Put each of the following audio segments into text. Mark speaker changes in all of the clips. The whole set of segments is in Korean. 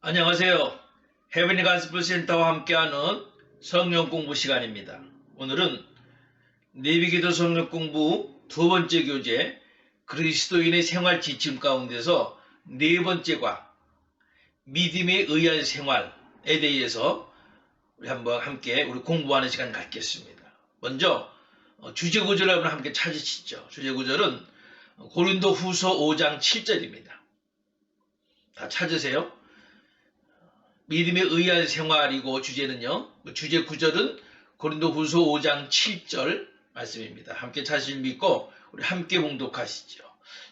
Speaker 1: 안녕하세요. 헤브리 가스펠 센터와 함께하는 성령 공부 시간입니다. 오늘은 내비기도 성령 공부 두 번째 교재 그리스도인의 생활 지침 가운데서 네 번째 과 믿음에 의한 생활에 대해서 우리 한번 함께 공부하는 시간 갖겠습니다. 먼저 주제 구절을 한번 함께 찾으시죠. 주제 구절은 고린도 후서 5장 7절입니다. 다 찾으세요. 믿음에 의한 생활이고 주제는요. 주제 구절은 고린도 후서 5장 7절 말씀입니다. 함께 자신을 믿고 우리 함께 봉독하시죠.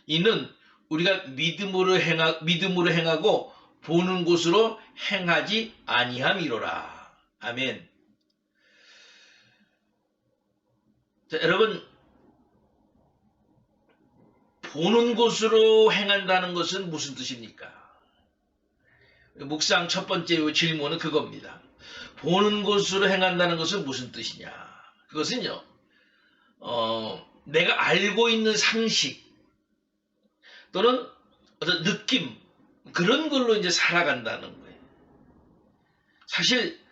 Speaker 1: 이는 우리가 믿음으로 행하고 보는 곳으로 행하지 아니함이로라. 아멘. 자, 여러분, 보는 곳으로 행한다는 것은 무슨 뜻입니까? 묵상 첫 번째 질문은 그겁니다. 보는 곳으로 행한다는 것은 무슨 뜻이냐? 그것은요, 내가 알고 있는 상식 또는 어떤 느낌 그런 걸로 이제 살아간다는 거예요. 사실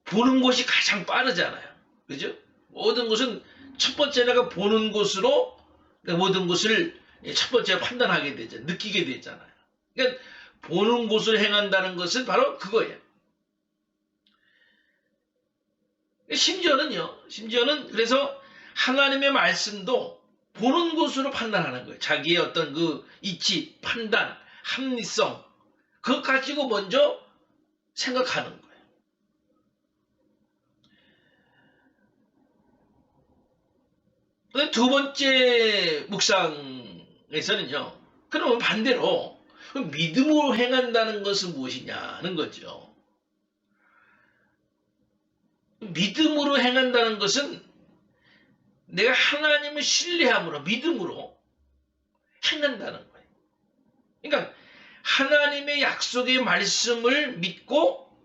Speaker 1: 보는 곳이 가장 빠르잖아요. 그죠? 모든 것은 첫 번째 내가 보는 곳으로 모든 것을 첫 번째 판단하게 되죠. 느끼게 되잖아요. 그러니까 보는 곳을 행한다는 것은 바로 그거예요. 심지어는 그래서 하나님의 말씀도 보는 곳으로 판단하는 거예요. 자기의 어떤 그 이치, 판단, 합리성 그것 가지고 먼저 생각하는 거예요. 두 번째 묵상에서는요. 그러면 반대로 믿음으로 행한다는 것은 무엇이냐는 거죠. 믿음으로 행한다는 것은 내가 하나님을 신뢰함으로 믿음으로 행한다는 거예요. 그러니까 하나님의 약속의 말씀을 믿고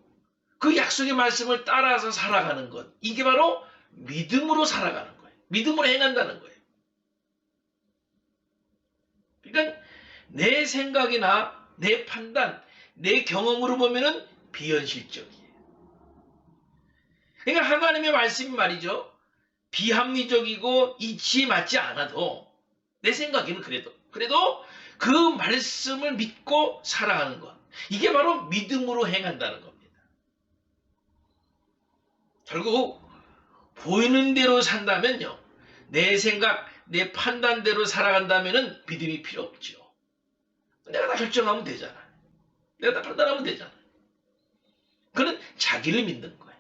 Speaker 1: 그 약속의 말씀을 따라서 살아가는 것. 이게 바로 믿음으로 살아가는 거예요. 믿음으로 행한다는 거예요. 그러니까 내 생각이나 내 판단, 내 경험으로 보면은 비현실적이에요. 그러니까 하나님의 말씀이 말이죠. 비합리적이고 이치에 맞지 않아도 내 생각에는 그래도 그 말씀을 믿고 살아가는 것. 이게 바로 믿음으로 행한다는 겁니다. 결국 보이는 대로 산다면요. 내 생각, 내 판단대로 살아간다면은 믿음이 필요 없죠. 내가 다 결정하면 되잖아. 내가 다 판단하면 되잖아. 그는 자기를 믿는 거예요.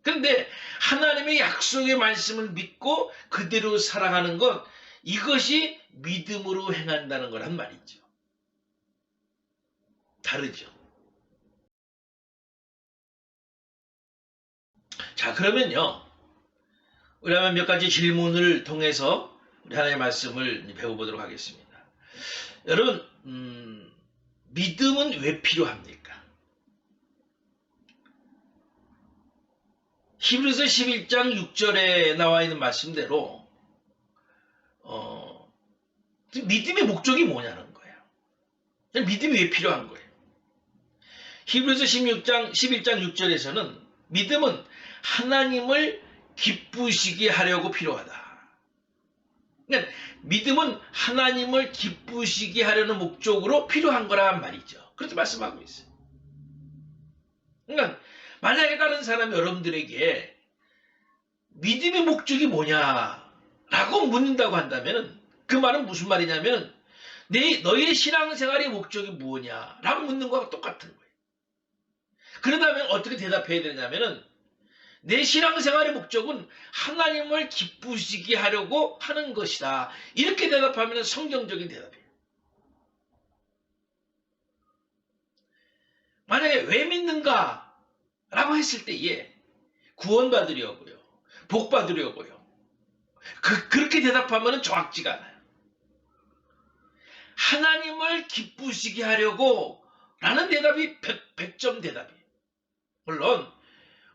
Speaker 1: 그런데 하나님의 약속의 말씀을 믿고 그대로 살아가는 것, 이것이 믿음으로 행한다는 거란 말이죠. 다르죠. 자, 그러면요. 우리 한번 몇 가지 질문을 통해서 우리 하나님의 말씀을 배워보도록 하겠습니다. 여러분, 믿음은 왜 필요합니까? 히브리서 11장 6절에 나와 있는 말씀대로 믿음의 목적이 뭐냐는 거예요. 믿음이 왜 필요한 거예요? 히브리서 11장 6절에서는 믿음은 하나님을 기쁘시게 하려고 필요하다. 그러니까 믿음은 하나님을 기쁘시게 하려는 목적으로 필요한 거란 말이죠. 그렇게 말씀하고 있어요. 그러니까 만약에 다른 사람이 여러분들에게 믿음의 목적이 뭐냐라고 묻는다고 한다면 그 말은 무슨 말이냐면 너의 신앙생활의 목적이 뭐냐라고 묻는 거와 똑같은 거예요. 그러다면 어떻게 대답해야 되냐면은 내 신앙생활의 목적은 하나님을 기쁘시게 하려고 하는 것이다. 이렇게 대답하면 성경적인 대답이에요. 만약에 왜 믿는가? 라고 했을 때에 구원받으려고요. 복받으려고요. 그렇게 대답하면 정확지가 않아요. 하나님을 기쁘시게 하려고 라는 대답이 100점 대답이에요. 물론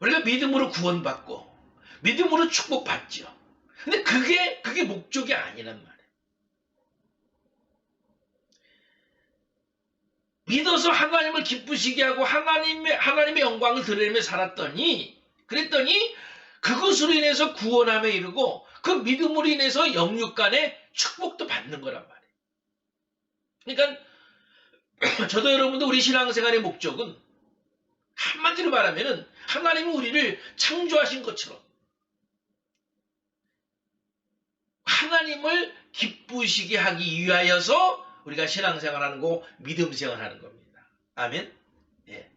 Speaker 1: 우리가 믿음으로 구원받고 믿음으로 축복받죠. 근데 그게 목적이 아니란 말이에요. 믿어서 하나님을 기쁘시게 하고 하나님의 영광을 드러내며 살았더니, 그랬더니 그것으로 인해서 구원함에 이르고 그 믿음으로 인해서 영육간의 축복도 받는 거란 말이에요. 그러니까 저도 여러분도 우리 신앙생활의 목적은 한마디로 말하면은 하나님은 우리를 창조하신 것처럼 하나님을 기쁘시게 하기 위하여서 우리가 신앙생활하는 거, 믿음생활하는 겁니다. 아멘. 예.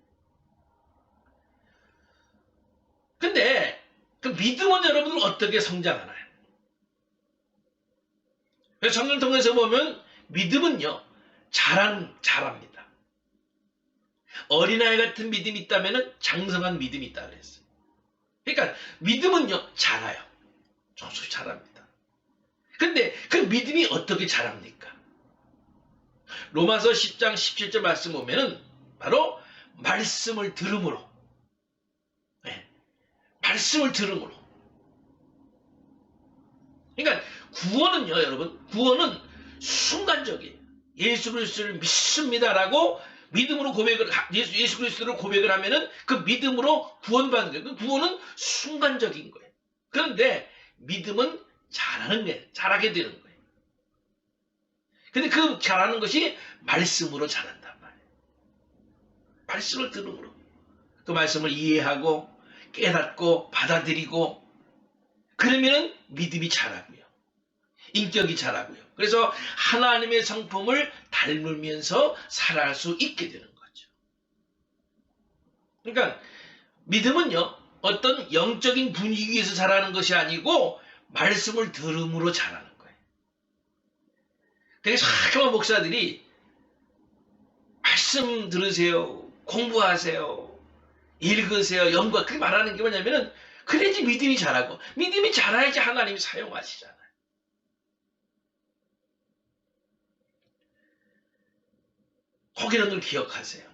Speaker 1: 근데 그 믿음은 여러분들 어떻게 성장하나요? 성경 통해서 보면 믿음은요, 자랍니다. 어린아이 같은 믿음이 있다면 장성한 믿음이 있다 그랬어요. 그러니까 믿음은요, 자라요. 조금씩 자랍니다. 근데 그 믿음이 어떻게 자랍니까? 로마서 10장 17절 말씀 보면은 바로 말씀을 들음으로. 네. 말씀을 들음으로. 그러니까 구원은요, 여러분, 구원은 순간적이에요. 예수 그리스도를 믿습니다라고 믿음으로 예수 그리스도를 고백을 하면은 그 믿음으로 구원받는 거예요. 그 구원은 순간적인 거예요. 그런데 믿음은 자라는 거예요. 자라게 되는 거예요. 근데 그 자라는 것이 말씀으로 자란단 말이에요. 말씀을 들음으로. 그 말씀을 이해하고 깨닫고 받아들이고 그러면은 믿음이 자라고요. 인격이 자라고요. 그래서 하나님의 성품을 닮으면서 살아갈 수 있게 되는 거죠. 그러니까 믿음은요, 어떤 영적인 분위기에서 자라는 것이 아니고 말씀을 들음으로 자라는 거예요. 그래서 자꾸만 목사들이 말씀 들으세요, 공부하세요, 읽으세요, 연구하, 그렇게 말하는 게 뭐냐면은 그래야지 믿음이 자라고, 믿음이 자라야지 하나님이 사용하시잖아요. 거기는 늘 기억하세요.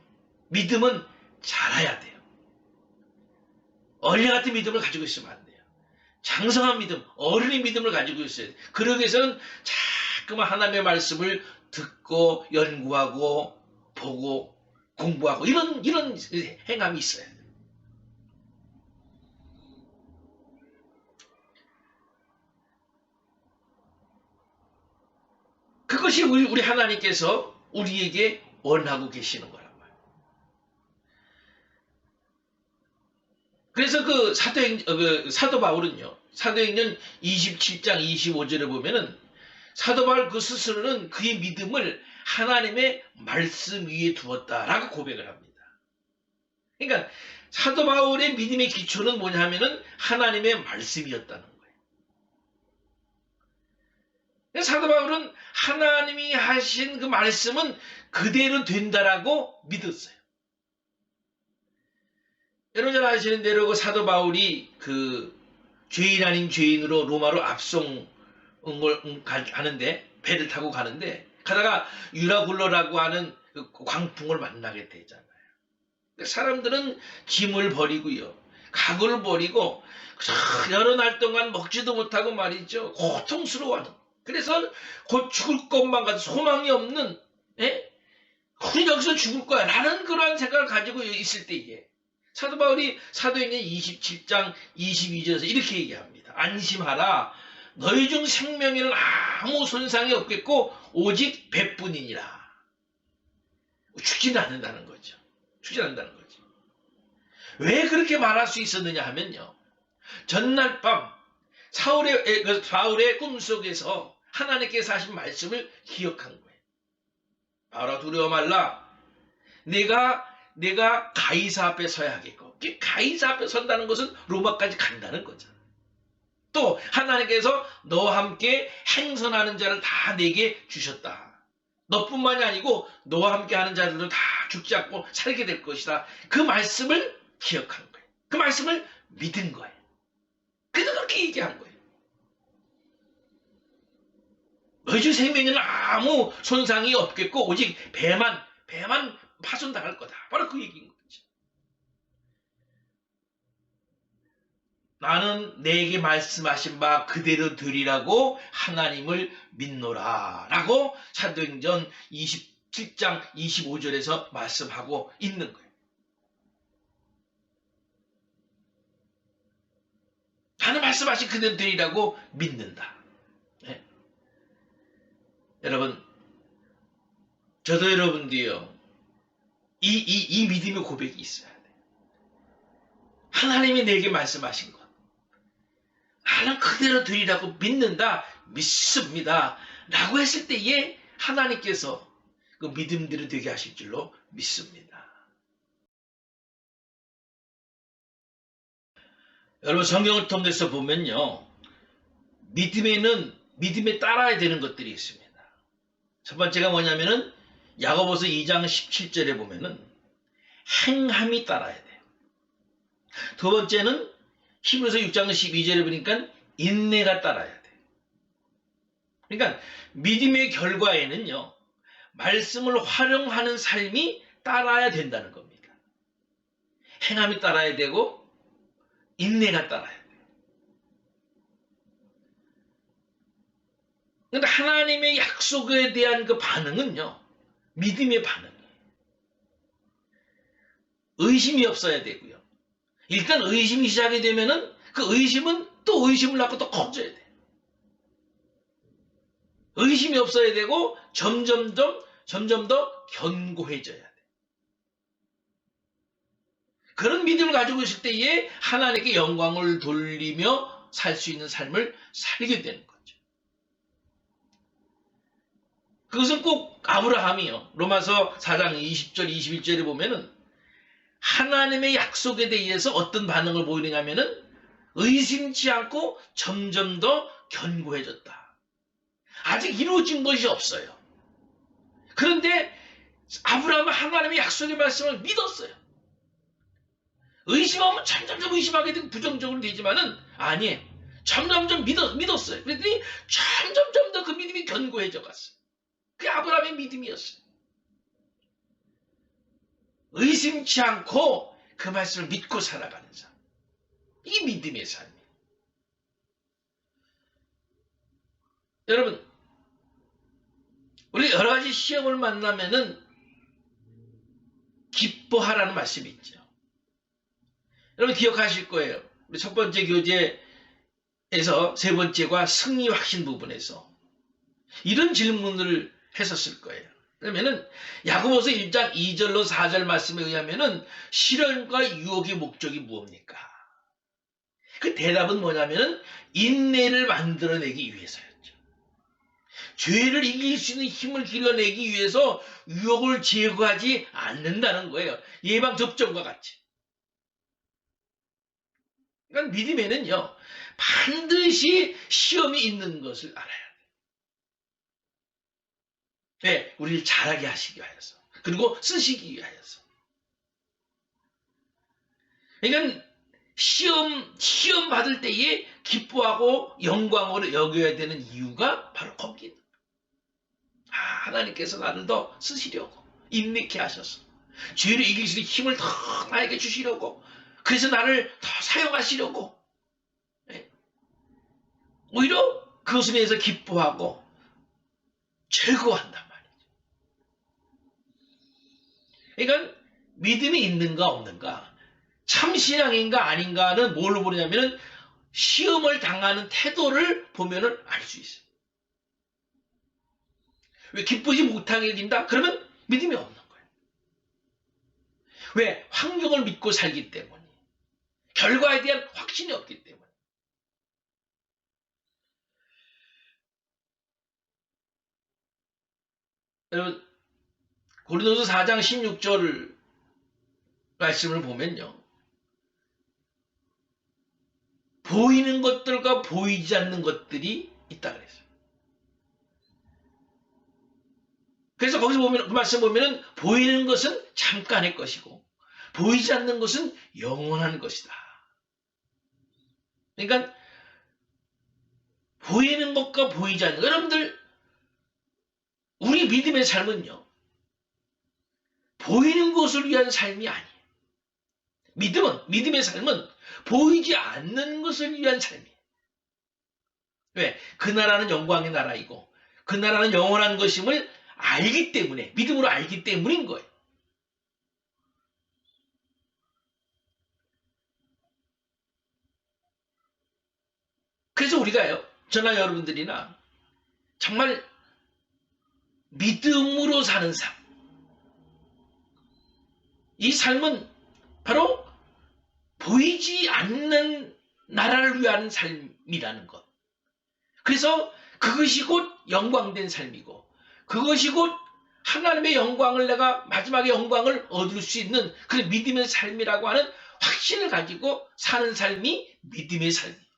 Speaker 1: 믿음은 자라야 돼요. 어린애 같은 믿음을 가지고 있으면 안 돼요. 장성한 믿음, 어른의 믿음을 가지고 있어야 돼요. 그러기 위해서는 자꾸만 하나님의 말씀을 듣고 연구하고 보고 공부하고 이런 행함이 있어야 돼요. 그것이 우리 하나님께서 우리에게 원하고 계시는 거란 말이에요. 그래서 그 사도 바울은요, 사도행전 27장 25절에 보면은 사도 바울 그 스스로는 그의 믿음을 하나님의 말씀 위에 두었다라고 고백을 합니다. 그러니까 사도 바울의 믿음의 기초는 뭐냐 하면은 하나님의 말씀이었다는 거예요. 사도 바울은 하나님이 하신 그 말씀은 그대로 된다라고 믿었어요. 여러분 잘 아시는 대로 그 사도 바울이 그 죄인 아닌 죄인으로 로마로 압송을 가는데, 배를 타고 가는데 가다가 유라굴로라고 하는 그 광풍을 만나게 되잖아요. 사람들은 짐을 버리고요, 가구를 버리고 여러 날 동안 먹지도 못하고 말이죠, 고통스러워하는. 그래서 곧 죽을 것만 같은 소망이 없는, 우리 여기서 죽을 거야 라는 그러한 생각을 가지고 있을 때에 사도 바울이 사도행전 27장 22절에서 이렇게 얘기합니다. 안심하라. 너희 중 생명에는 아무 손상이 없겠고 오직 배뿐이니라. 죽지는 않는다는 거죠. 죽지 않는다는 거죠. 왜 그렇게 말할 수 있었느냐 하면요, 전날 밤 바울의 꿈속에서 하나님께서 하신 말씀을 기억한 거예요. 바울아, 두려워 말라. 내가 가이사 앞에 서야 하겠고, 가이사 앞에 선다는 것은 로마까지 간다는 거잖아. 또 하나님께서 너와 함께 행선하는 자를 다 내게 주셨다. 너뿐만이 아니고 너와 함께 하는 자들도 다 죽지 않고 살게 될 것이다. 그 말씀을 기억한 거예요. 그 말씀을 믿은 거예요. 그래서 그렇게 얘기한 거예요. 너희 중 생명에는 아무 손상이 없겠고 오직 배만 파손당할 거다. 바로 그 얘기인 거죠. 나는 내게 말씀하신 바 그대로 되리라고 하나님을 믿노라 라고 사도행전 27장 7장 25절에서 말씀하고 있는 거예요. 하나님 말씀하신 그대로 되리라고 믿는다. 네. 여러분, 저도 여러분도요, 이 믿음의 고백이 있어야 돼요. 하나님이 내게 말씀하신 것, 나는 그대로 되리라고 믿는다, 믿습니다 라고 했을 때에 하나님께서 그 믿음대로 되게 하실 줄로 믿습니다. 여러분, 성경을 통해서 보면요, 믿음에 따라야 되는 것들이 있습니다. 첫 번째가 뭐냐면은 야고보서 2장 17절에 보면은 행함이 따라야 돼요. 두 번째는 히브리서 6장 12절에 보니까 인내가 따라야 돼요. 그러니까 믿음의 결과에는요, 말씀을 활용하는 삶이 따라야 된다는 겁니다. 행함이 따라야 되고 인내가 따라야 돼요. 그런데 하나님의 약속에 대한 그 반응은요, 믿음의 반응이에요. 의심이 없어야 되고요. 일단 의심이 시작이 되면은 그 의심은 또 의심을 낳고 또 커져야 돼요. 의심이 없어야 되고 점점 더 견고해져야 돼요. 그런 믿음을 가지고 있을 때에 하나님께 영광을 돌리며 살 수 있는 삶을 살게 되는 거죠. 그것은 꼭 아브라함이요. 로마서 4장 20절 21절에 보면은 하나님의 약속에 대해서 어떤 반응을 보이느냐 하면은 의심치 않고 점점 더 견고해졌다. 아직 이루어진 것이 없어요. 그런데 아브라함은 하나님의 약속의 말씀을 믿었어요. 의심하면 점점 의심하게 되고 부정적으로 되지만은 아니에요. 점점 믿었어요. 그랬더니 점점 더 그 믿음이 견고해져 갔어요. 그게 아브라함의 믿음이었어요. 의심치 않고 그 말씀을 믿고 살아가는 삶. 이게 믿음의 삶이에요. 여러분, 우리 여러 가지 시험을 만나면은 기뻐하라는 말씀이 있죠. 여러분 기억하실 거예요. 우리 첫 번째 교재에서 세 번째와 승리 확신 부분에서 이런 질문을 했었을 거예요. 그러면은 야고보서 1장 2절로 4절 말씀에 의하면은 시련과 유혹의 목적이 무엇입니까? 그 대답은 뭐냐면은 인내를 만들어내기 위해서였죠. 죄를 이길 수 있는 힘을 길러내기 위해서 유혹을 제거하지 않는다는 거예요. 예방 접종과 같이. 그러니까 믿음에는요, 반드시 시험이 있는 것을 알아야 돼요. 네, 우리를 잘하게 하시기 위하여서. 그리고 쓰시기 위하여서. 그러니까 시험 받을 때에 기뻐하고 영광으로 여겨야 되는 이유가 바로 거기 있는 거예요. 하나님께서 나를 더 쓰시려고 인내케 하셔서 죄를 이길 수 있는 힘을 더 나에게 주시려고, 그래서 나를 더 사용하시려고, 네. 오히려 그것에 대해서 기뻐하고 즐거워한단 말이죠. 그러니까 믿음이 있는가 없는가, 참신앙인가 아닌가는 뭘로 보냐면은 시험을 당하는 태도를 보면은 알 수 있어요. 왜 기쁘지 못하게 된다? 그러면 믿음이 없는 거예요. 왜? 환경을 믿고 살기 때문에. 결과에 대한 확신이 없기 때문에. 여러분, 고린도서 4장 16절 말씀을 보면요, 보이는 것들과 보이지 않는 것들이 있다 그랬어요. 그래서 거기서 보면, 그 말씀 보면은 보이는 것은 잠깐의 것이고 보이지 않는 것은 영원한 것이다. 그러니까 보이는 것과 보이지 않는 것, 여러분들 우리 믿음의 삶은요, 보이는 것을 위한 삶이 아니에요. 믿음의 삶은 보이지 않는 것을 위한 삶이에요. 왜? 그 나라는 영광의 나라이고 그 나라는 영원한 것임을 알기 때문에, 믿음으로 알기 때문인 거예요. 그래서 우리가요, 저나 여러분들이나 정말 믿음으로 사는 삶, 이 삶은 바로 보이지 않는 나라를 위한 삶이라는 것. 그래서 그것이 곧 영광된 삶이고, 그것이 곧 하나님의 영광을, 내가 마지막에 영광을 얻을 수 있는 그 믿음의 삶이라고 하는 확신을 가지고 사는 삶이 믿음의 삶이에요.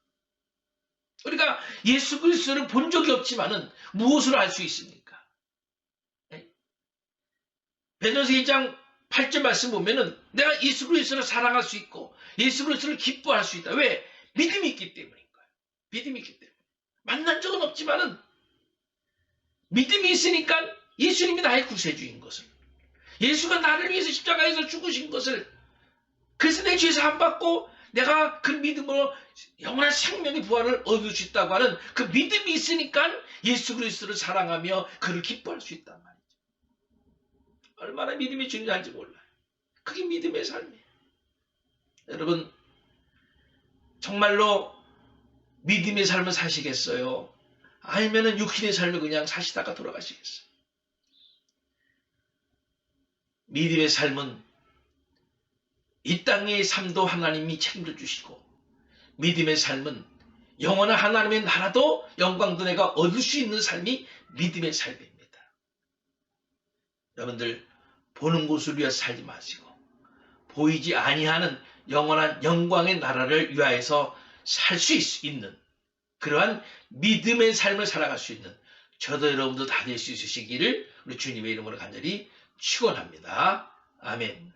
Speaker 1: 우리가 예수 그리스도를 본 적이 없지만은 무엇으로 알 수 있습니까? 베드로서 2장 8절 말씀 보면은 내가 예수 그리스도를 사랑할 수 있고 예수 그리스도를 기뻐할 수 있다. 왜? 믿음이 있기 때문인 거예요. 믿음이 있기 때문에. 만난 적은 없지만은 믿음이 있으니까 예수님이 나의 구세주인 것을, 예수가 나를 위해서 십자가에서 죽으신 것을, 그래서 내 죄 사함 받고 내가 그 믿음으로 영원한 생명의 부활을 얻을 수 있다고 하는 그 믿음이 있으니까 예수 그리스도를 사랑하며 그를 기뻐할 수 있단 말이죠. 얼마나 믿음이 중요한지 몰라요. 그게 믿음의 삶이에요. 여러분, 정말로 믿음의 삶을 사시겠어요? 아니면은 육신의 삶을 그냥 사시다가 돌아가시겠어요? 믿음의 삶은 이 땅의 삶도 하나님이 책임져 주시고, 믿음의 삶은 영원한 하나님의 나라도 영광도 내가 얻을 수 있는 삶이 믿음의 삶입니다. 여러분들, 보는 것을 위해 살지 마시고 보이지 아니하는 영원한 영광의 나라를 위하여서 살 수 있는 그러한 믿음의 삶을 살아갈 수 있는 저도 여러분도 다 될 수 있으시기를 우리 주님의 이름으로 간절히 축원합니다. 아멘.